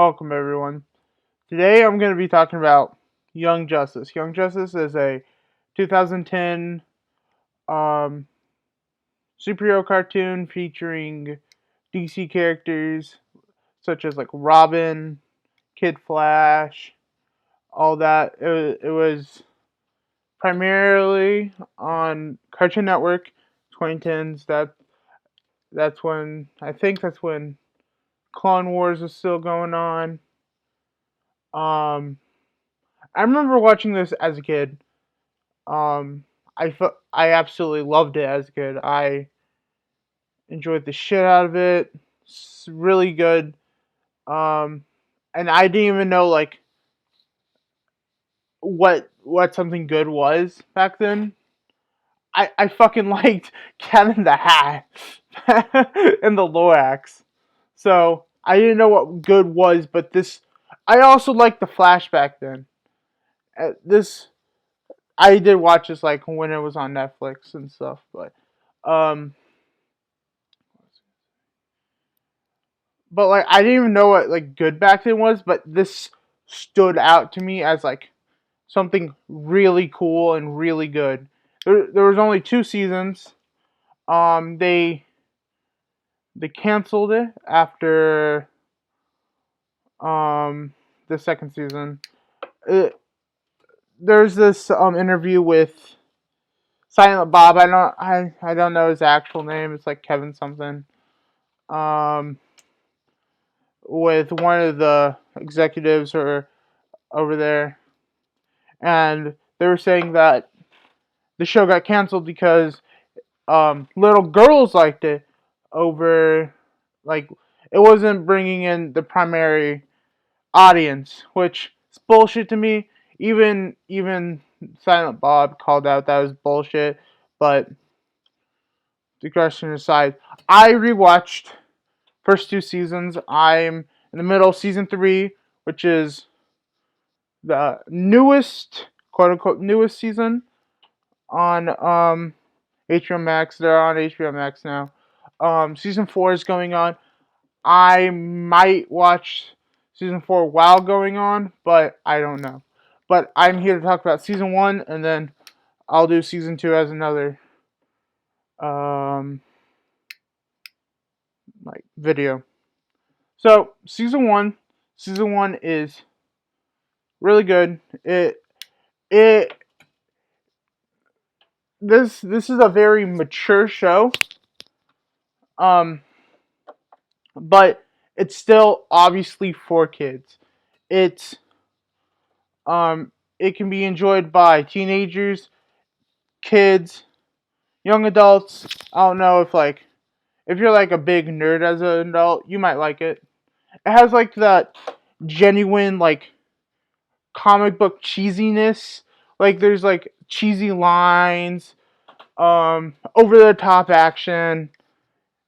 Welcome, everyone. Today I'm going to be talking about Young Justice. Young Justice is a 2010 um, superhero cartoon featuring DC characters such as like Robin, Kid Flash, all that. It was primarily on Cartoon Network 2010s. That's when that's when Clone Wars was still going on. Um, I remember watching this as a kid. Um, I absolutely loved it as a kid. I enjoyed the shit out of it. It's really good. Um, and I didn't even know like what something good was back then. I fucking liked Cat in the Hat and the Lorax. So I didn't know what good was, but this I also liked the Flash back then. This I did watch this like when it was on Netflix and stuff, um but like I didn't even know what like good back then was, but this stood out to me as like something really cool and really good. There was only 2 seasons. They canceled it after um the second season. It, there's this interview with Silent Bob. I don't know his actual name. It's like Kevin something. Um, with one of the executives or over there, and they were saying that the show got canceled because little girls liked it over like it wasn't bringing in the primary audience, which is bullshit to me. Even Silent Bob called out that was bullshit. But digression aside, I rewatched first 2 seasons. I'm in the middle of season 3, which is the newest, quote unquote, newest season on HBO Max. They're on HBO Max now. Season 4 is going on. I might watch season 4 while going on, but I don't know. But I'm here to talk about season 1, and then I'll do season 2 as another um like video. So season one is really good. It this is a very mature show. Um, but it's still obviously for kids. It's it can be enjoyed by teenagers, kids, young adults. I don't know if you're like a big nerd as an adult, you might like it. It has like that genuine like comic book cheesiness. Like there's like cheesy lines, over the top action,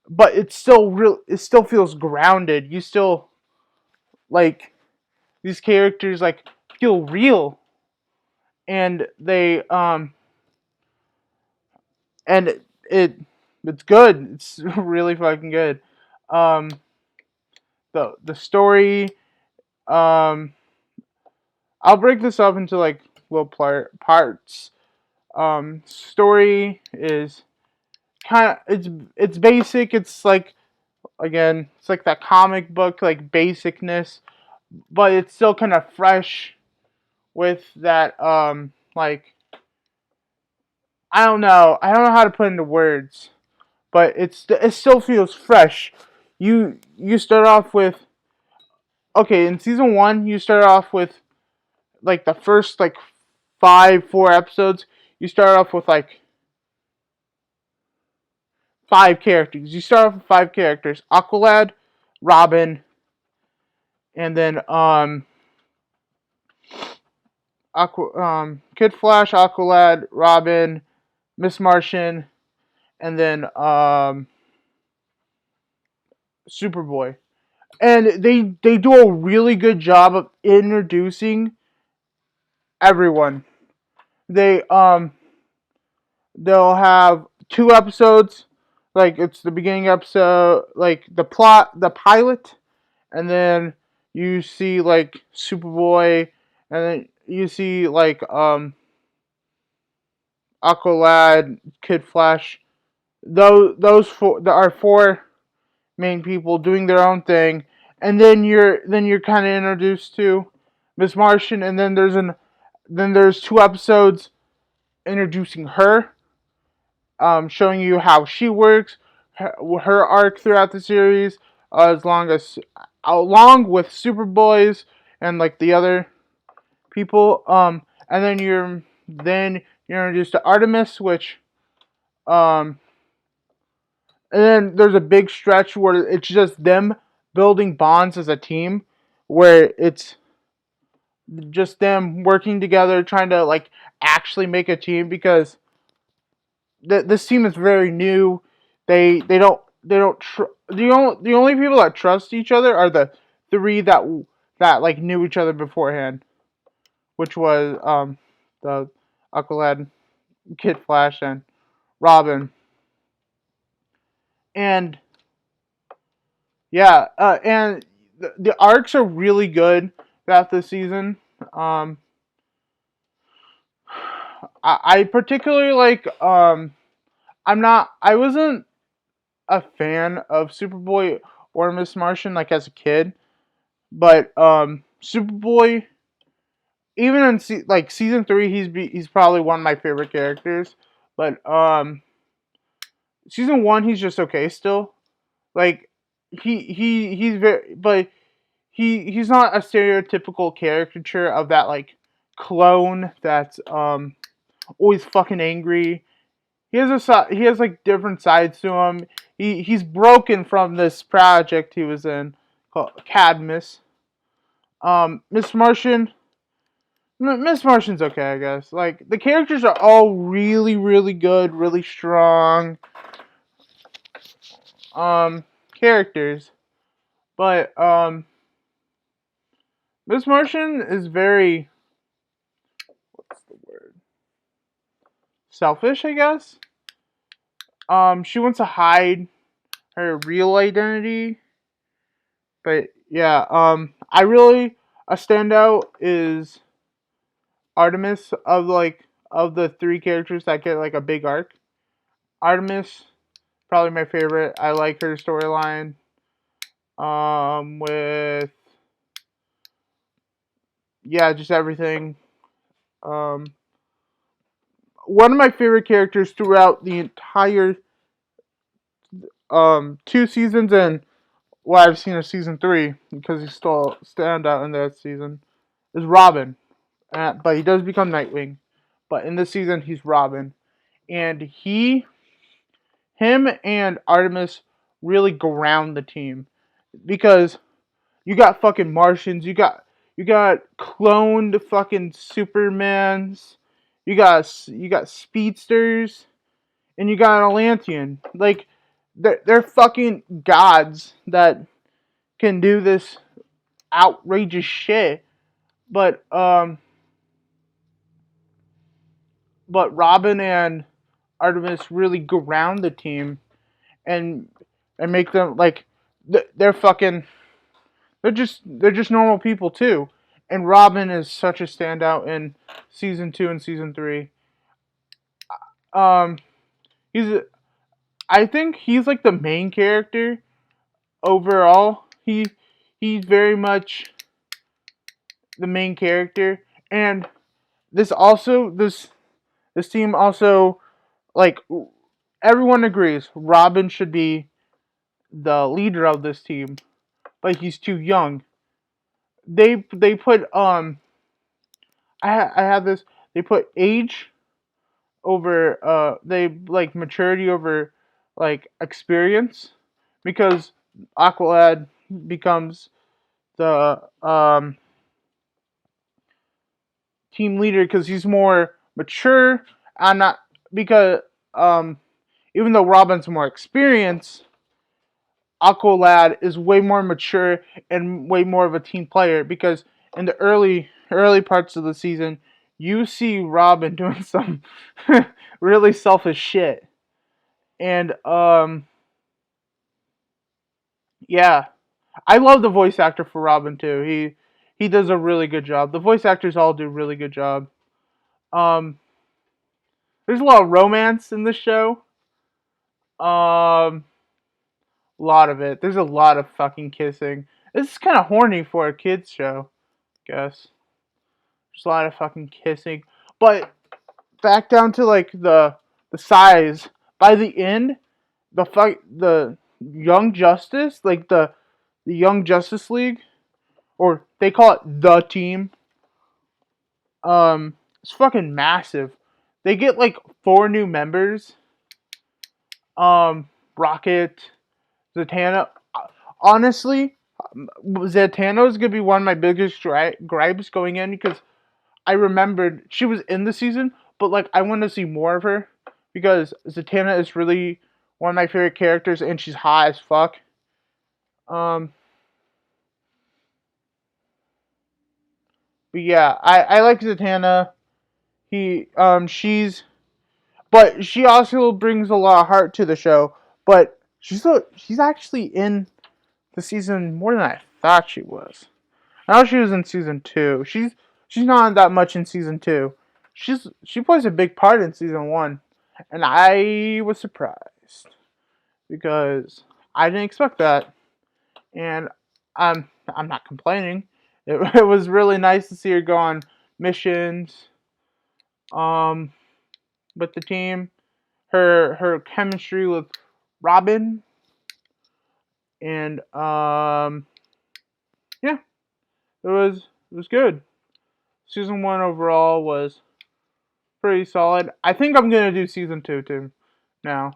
but it's still real. It still feels grounded. You still like these characters like feel real, and they and it's good. It's really fucking good. Um, the story, um, I'll break this up into like little parts. Story is kind of it's basic. It's like again, it's like that comic book like basicness, but it's still kind of fresh with that like I don't know how to put into words, but it still feels fresh. You start off with okay in season 1 you start off with like the first like 4 episodes. You start off with like 5 characters. You start off with 5 characters: Aqualad, Robin, and then Kid Flash, Aqualad, Robin, Miss Martian, and then Superboy. And they do a really good job of introducing everyone. They they'll have 2 episodes, like it's the beginning episode, like the plot, the pilot, and then you see like Superboy, and then you see like Aqualad, Kid Flash. Those four, there are four main people doing their own thing, and then you're kind of introduced to Miss Martian, and then there's 2 episodes introducing her, showing you how she works, her arc throughout the series, along with Superboy's and like the other people. And then you're introduced to Artemis, which um, and then there's a big stretch where it's just them building bonds as a team, where it's just them working together, trying to like actually make a team because this team is very new. The only people that trust each other are the three that like knew each other beforehand, which was the Aqualad, Kid Flash, and Robin. And yeah, and the arcs are really good throughout the season. Um, I particularly like. I wasn't a fan of Superboy or Miss Martian like as a kid, but Superboy, even in like season 3, he's probably one of my favorite characters. But season 1, he's just okay still. Like he's very, but he's not a stereotypical caricature of that like clone that's always fucking angry. He has like different sides to him. He's broken from this project he was in called Cadmus. Miss Martian. Miss Martian's okay, I guess. Like the characters are all really, really good, really strong characters, but Miss Martian is very, what's the word? Selfish, I guess. She wants to hide her real identity, but yeah. I really a standout is Artemis of the 3 characters that get like a big arc. Artemis, probably my favorite. I like her storyline. With yeah, just everything. Um, one of my favorite characters throughout the entire 2 seasons and what I've seen of season 3, because he's still standout in that season, is Robin. But he does become Nightwing. But in this season, he's Robin, and him and Artemis really ground the team because you got fucking Martians, you got cloned fucking Supermans, you got speedsters, and you got an Atlantean. Like they're fucking gods that can do this outrageous shit. But but Robin and Artemis really ground the team and make them like they're fucking they're just normal people too. And Robin is such a standout in season 2 and season 3. Um, he's I think he's like the main character overall. He's very much the main character, and this team also like everyone agrees Robin should be the leader of this team, but he's too young. They put I have this. They put age over they like maturity over like experience, because Aqualad becomes the team leader because he's more mature. I'm not because um even though Robin's more experienced, Aqualad is way more mature and way more of a team player, because in the early parts of the season, you see Robin doing some really selfish shit. And yeah. I love the voice actor for Robin too. He does a really good job. The voice actors all do a really good job. Um, there's a lot of romance in this show. A lot of it. There's a lot of fucking kissing. This is kind of horny for a kids show, I guess. There's a lot of fucking kissing, but back down to like the size. By the end, the Young Justice, like the Young Justice League, or they call it the team. It's fucking massive. They get like 4 new members. Rocket, Zatanna. Honestly, Zatanna is gonna be one of my biggest gripes going in because I remembered she was in the season, but like I want to see more of her because Zatanna is really one of my favorite characters and she's hot as fuck. Um, but yeah, I like Zatanna. She's but she also brings a lot of heart to the show. But she's actually in the season more than I thought she was. I know she was in season 2. She's not that much in season 2. She plays a big part in season 1, and I was surprised because I didn't expect that, and I'm not complaining. It was really nice to see her go on missions um with the team. Her chemistry with Robin and yeah, it was good. Season 1 overall was pretty solid. I think I'm gonna do season 2 too. Now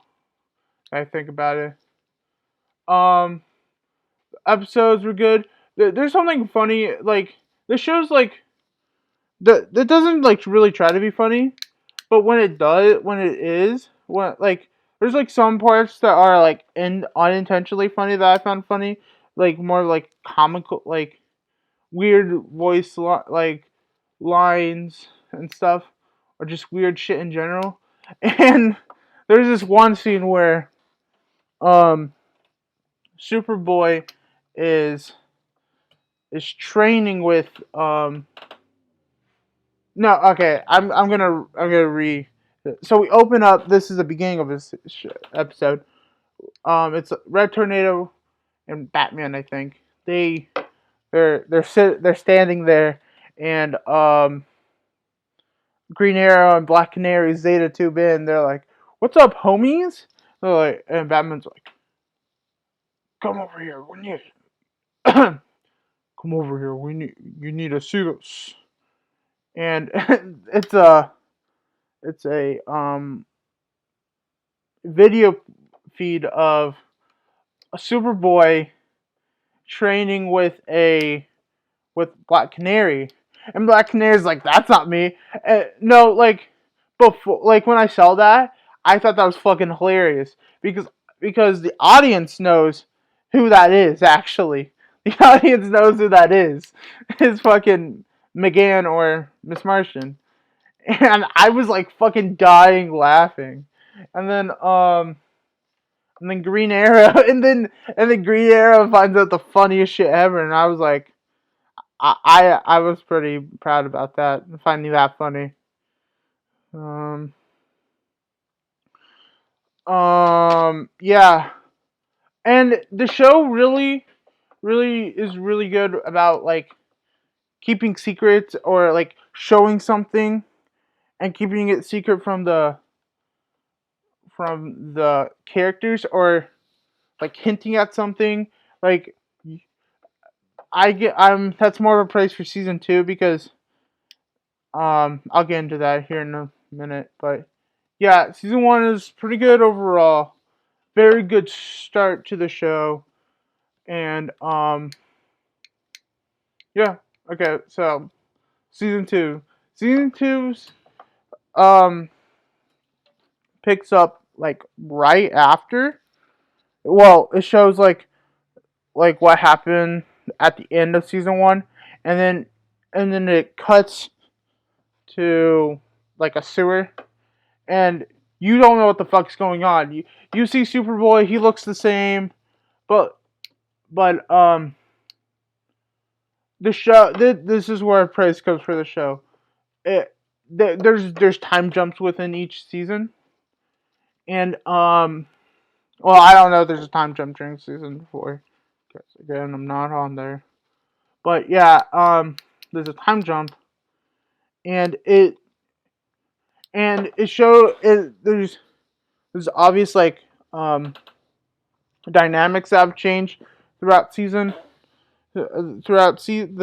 I think about it. Um, Episodes were good. There's something funny. Like the show's like that doesn't like really try to be funny, but when it is, when like there's like some parts that are like unintentionally funny that I found funny, like more like comical, like weird like lines and stuff, or just weird shit in general. And there's this one scene where um Superboy is is training with no, okay, I'm gonna re so we open up. This is the beginning of this episode. It's Red Tornado and Batman. I think they're standing there, and Green Arrow and Black Canary, Zeta tube in. They're like, "What's up, homies?" They're like, and Batman's like, "Come over here. We need come over here. You need to see this." And it's a video feed of a Superboy training with Black Canary, and Black Canary's like, "That's not me." No, like before, like when I saw that, I thought that was fucking hilarious because the audience knows who that is. Actually, the audience knows who that is. It's fucking McGann or Miss Martian, and I was like fucking dying laughing, and then Green Arrow, and then Green Arrow finds out the funniest shit ever, and I was like, I was pretty proud about that, finding that funny. Um, yeah, and the show really is really good about like keeping secrets or like showing something and keeping it secret from the characters or like hinting at something. Like I'm that's more of a praise for season 2 because I'll get into that here in a minute, but yeah, season 1 is pretty good overall. Very good start to the show, and yeah. Okay, so season 2, season 2's um picks up like right after. Well, it shows like what happened at the end of season 1, and then it cuts to like a sewer, and you don't know what the fuck's going on. You see Superboy, he looks the same, but But the show. This is where praise comes for the show. It, there's time jumps within each season, and well, I don't know if there's a time jump during season 4. Because again, I'm not on there. But yeah, there's a time jump, and it show it. There's obvious like dynamics that have changed throughout the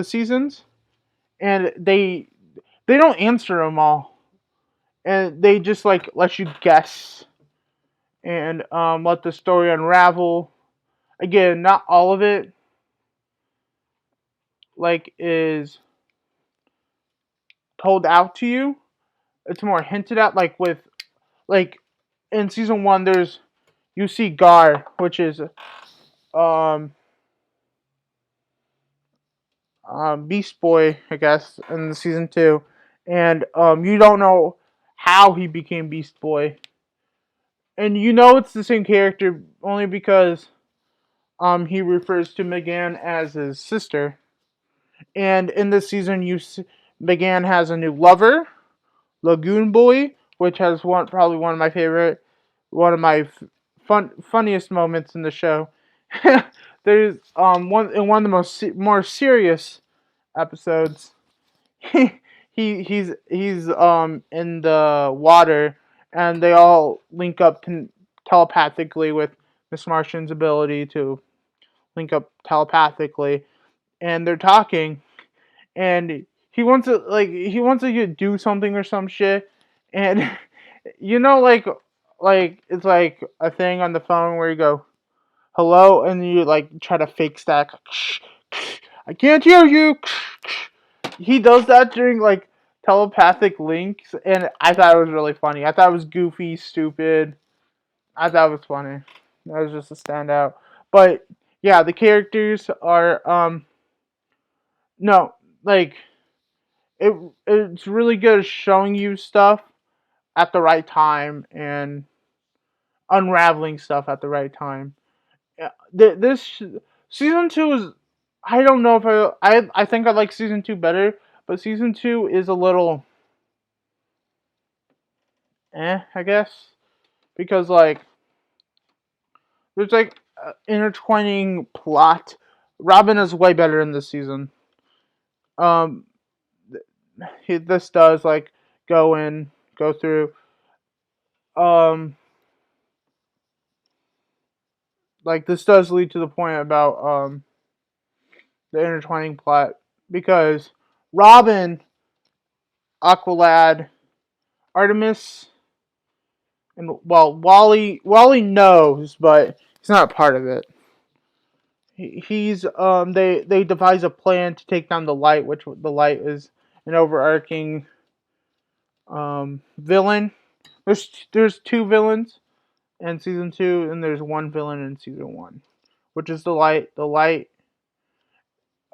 seasons, and they don't answer them all, and they just like let you guess and let the story unravel. Again, not all of it like is told out to you. It's more hinted at, like with like in season 1. You see Gar, which is um Beast Boy, I guess, in the season 2, and you don't know how he became Beast Boy, and you know it's the same character only because he refers to Megan as his sister, and in this season Megan has a new lover, Lagoon Boy, which has probably one of my funniest moments in the show. There's one of the more serious episodes. He's in the water, and they all link up telepathically with Miss Martian's ability to link up telepathically, and they're talking, and he wants to do something or some shit, and you know like it's like a thing on the phone where you go hello, and you like try to fake stack. I can't hear you. He does that during like telepathic links, and I thought it was really funny. I thought it was goofy, stupid. I thought it was funny. That was just a standout. But yeah, the characters are no, like it it's really good at showing you stuff at the right time and unraveling stuff at the right time. Yeah, this season 2 is, I don't know if I think I like season 2 better, but season 2 is a little I guess, because like there's like intertwining plot. Robin is way better in this season. Um, this does like go through um like this does lead to the point about the intertwining plot, because Robin, Aqualad, Artemis, and well, Wally knows, but he's not a part of it. He's they devise a plan to take down the light, which the light is an overarching villain. There's 2 villains in season 2, and there's 1 villain in season 1, which is the light. The light,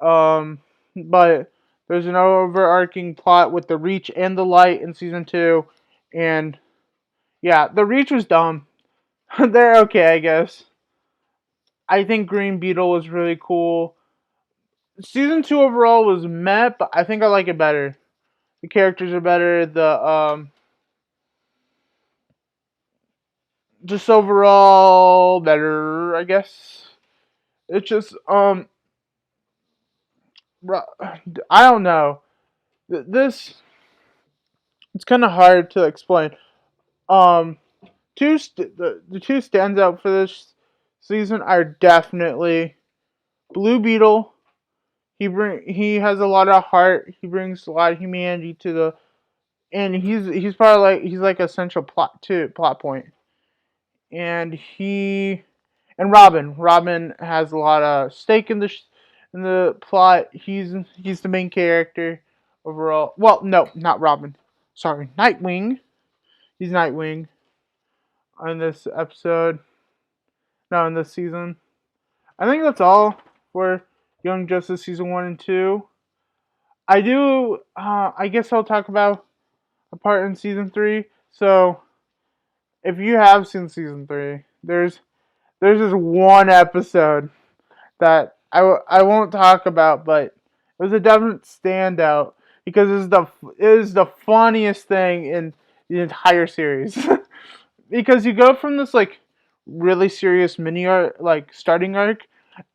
um, but there's an overarching plot with the Reach and the light in season 2, and yeah, the Reach was dumb. They're okay, I guess. I think Green Beetle was really cool. Season 2 overall was meh, but I think I like it better. The characters are better. The just overall better, I guess. It's just I don't know. This it's kind of hard to explain. Um, the 2 stands out for this season are definitely Blue Beetle. He has a lot of heart. He brings a lot of humanity to the, and he's probably like he's like a central plot point. And Robin has a lot of stake in in the plot. He's the main character overall. Well, no, not Robin. Sorry, Nightwing. He's Nightwing in this episode. No, in this season. I think that's all for Young Justice season 1 and 2. I do. I guess I'll talk about a part in season 3. So, if you have seen season 3, there's this one episode that I won't talk about, but it was a definite standout because it is the funniest thing in the entire series. Because you go from this like really serious mini arc, like starting arc,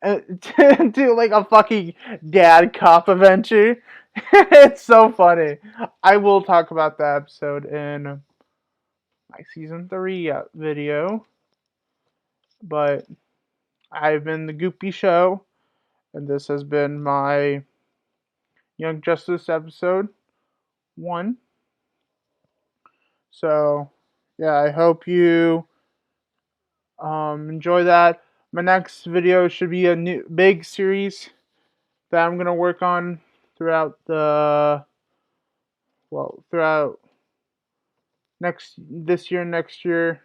to like a fucking dad cop adventure. It's so funny. I will talk about that episode in my season 3 video, but I've been the Goopy Show, and this has been my Young Justice episode 1. So, yeah, I hope you enjoy that. My next video should be a new big series that I'm gonna work on throughout throughout next year.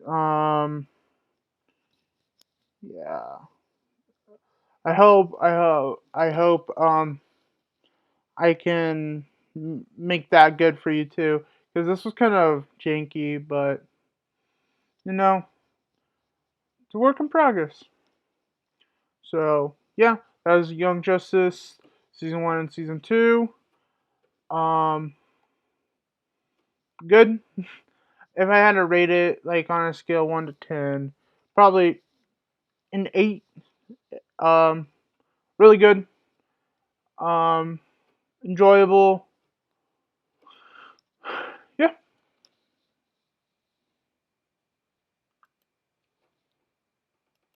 Um, yeah. I hope I can make that good for you too, because this was kind of janky, but you know, it's a work in progress. So yeah, that was Young Justice season 1 and season 2. Um, good. If I had to rate it like on a scale 1 to 10, probably an 8. Um, really good. Um, enjoyable.